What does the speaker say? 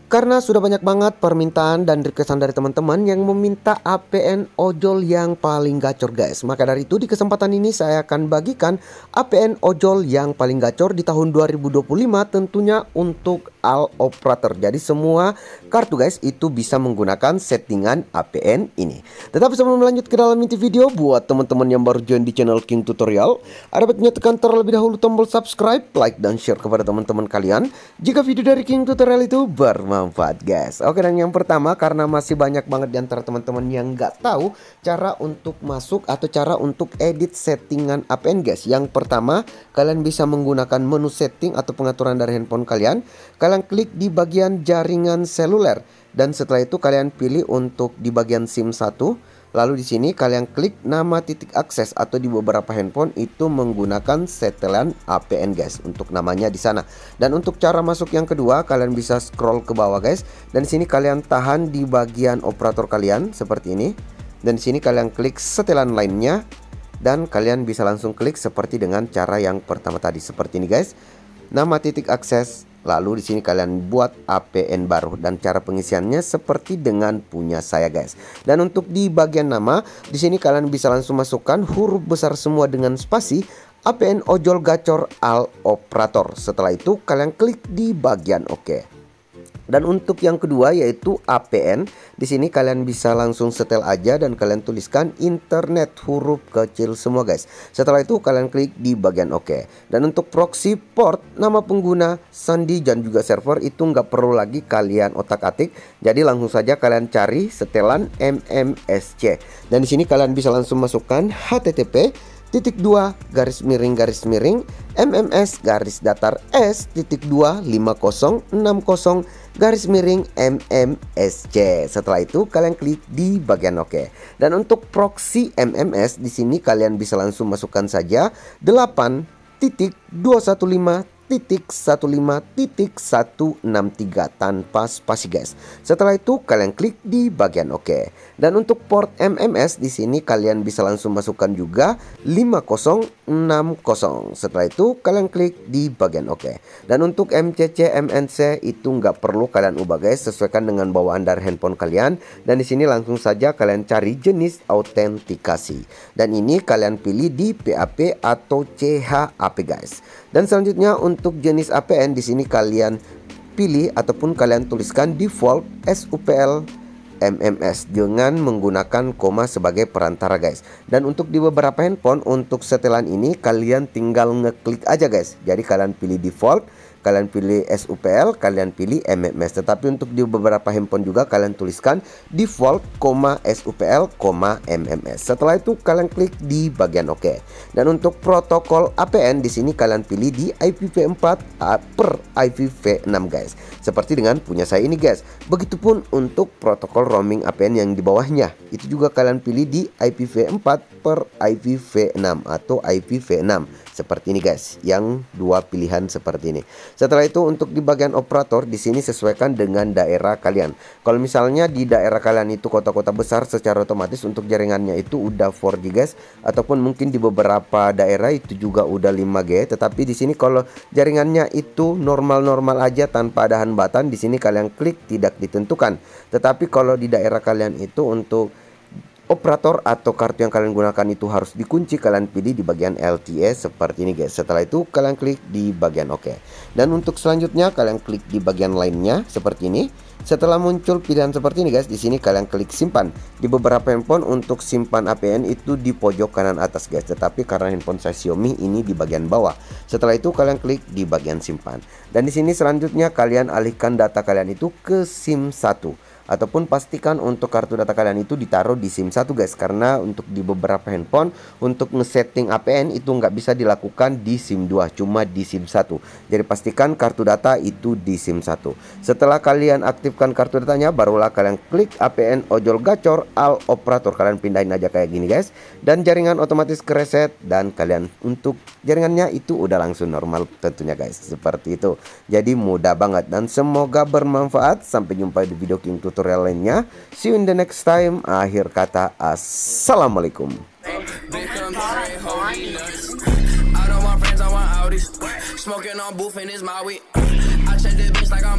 Karena sudah banyak banget permintaan dan requestan dari teman-teman yang meminta APN ojol yang paling gacor guys. Maka dari itu di kesempatan ini saya akan bagikan APN ojol yang paling gacor di tahun 2025 tentunya untuk all operator. Jadi semua kartu guys itu bisa menggunakan settingan APN ini. Tetapi sebelum lanjut ke dalam inti video, buat teman-teman yang baru join di channel King Tutorial, ada baiknya tekan terlebih dahulu tombol subscribe, like dan share kepada teman-teman kalian jika video dari King Tutorial itu bermanfaat guys. Oke, dan yang pertama, karena masih banyak banget di antara teman-teman yang nggak tahu cara untuk masuk atau cara untuk edit settingan APN guys. Yang pertama, kalian bisa menggunakan menu setting atau pengaturan dari handphone kalian. Kalian klik di bagian jaringan seluler dan setelah itu kalian pilih untuk di bagian SIM 1. Lalu di sini kalian klik nama titik akses atau di beberapa handphone itu menggunakan setelan APN guys untuk namanya di sana. Dan untuk cara masuk yang kedua, kalian bisa scroll ke bawah guys. Dan di sini kalian tahan di bagian operator kalian seperti ini. Dan di sini kalian klik setelan lainnya dan kalian bisa langsung klik seperti dengan cara yang pertama tadi seperti ini guys. Nama titik akses. Lalu di sini kalian buat APN baru dan cara pengisiannya seperti dengan punya saya guys. Dan untuk di bagian nama, di sini kalian bisa langsung masukkan huruf besar semua dengan spasi APN ojol gacor all operator. Setelah itu kalian klik di bagian oke. Dan untuk yang kedua yaitu APN, di sini kalian bisa langsung setel aja dan kalian tuliskan internet huruf kecil semua guys. Setelah itu kalian klik di bagian oke. Dan untuk proxy port, nama pengguna, sandi dan juga server itu nggak perlu lagi kalian otak-atik. Jadi langsung saja kalian cari setelan MMSC. Dan di sini kalian bisa langsung masukkan HTTP /2 MMS /s.2 5060 MMSC. Setelah itu kalian klik di bagian oke. Dan untuk proxy MMS di sini kalian bisa langsung masukkan saja 8.215.163 tanpa spasi guys. Setelah itu kalian klik di bagian oke. Dan untuk port MMS di sini kalian bisa langsung masukkan juga 5060. Setelah itu kalian klik di bagian oke. Dan untuk MCC MNC itu nggak perlu kalian ubah guys, sesuaikan dengan bawaan dari handphone kalian. Dan di sini langsung saja kalian cari jenis autentikasi. Dan ini kalian pilih di PAP atau CHAP guys. Dan selanjutnya untuk jenis APN di sini kalian pilih ataupun kalian tuliskan default SUPL MMS dengan menggunakan koma sebagai perantara guys. Dan untuk di beberapa handphone untuk setelan ini kalian tinggal ngeklik aja guys. Jadi kalian pilih default, kalian pilih SUPL, kalian pilih MMS. Tetapi untuk di beberapa handphone juga kalian tuliskan default, SUPL, MMS. Setelah itu kalian klik di bagian oke. Dan untuk protokol APN di sini kalian pilih di IPv4 per IPv6 guys. Seperti dengan punya saya ini guys. Begitupun untuk protokol roaming APN yang di bawahnya. Itu juga kalian pilih di IPv4 per IPv6 atau IPv6. Seperti ini guys, yang dua pilihan seperti ini. Setelah itu untuk di bagian operator di sini sesuaikan dengan daerah kalian. Kalau misalnya di daerah kalian itu kota-kota besar, secara otomatis untuk jaringannya itu udah 4G guys, ataupun mungkin di beberapa daerah itu juga udah 5G. Tetapi di sini kalau jaringannya itu normal-normal aja tanpa ada hambatan, di sini kalian klik tidak ditentukan. Tetapi kalau di daerah kalian itu untuk operator atau kartu yang kalian gunakan itu harus dikunci, kalian pilih di bagian LTE seperti ini guys. Setelah itu kalian klik di bagian oke. Dan untuk selanjutnya kalian klik di bagian lainnya seperti ini. Setelah muncul pilihan seperti ini guys, di sini kalian klik simpan. Di beberapa handphone untuk simpan APN itu di pojok kanan atas guys, tetapi karena handphone saya Xiaomi ini di bagian bawah. Setelah itu kalian klik di bagian simpan. Dan di sini selanjutnya kalian alihkan data kalian itu ke SIM 1. Ataupun pastikan untuk kartu data kalian itu ditaruh di SIM 1 guys. Karena untuk di beberapa handphone untuk ngesetting APN itu nggak bisa dilakukan di SIM 2, cuma di SIM 1. Jadi pastikan kartu data itu di SIM 1. Setelah kalian aktifkan kartu datanya, barulah kalian klik APN ojol gacor all operator. Kalian pindahin aja kayak gini guys. Dan jaringan otomatis kereset dan kalian untuk jaringannya itu udah langsung normal tentunya guys. Seperti itu. Jadi mudah banget dan semoga bermanfaat. Sampai jumpa di video King Tutorial lainnya. See you in the next time. Akhir kata, assalamualaikum. Smoking on booth and it's my weed. I check the bitch like I'm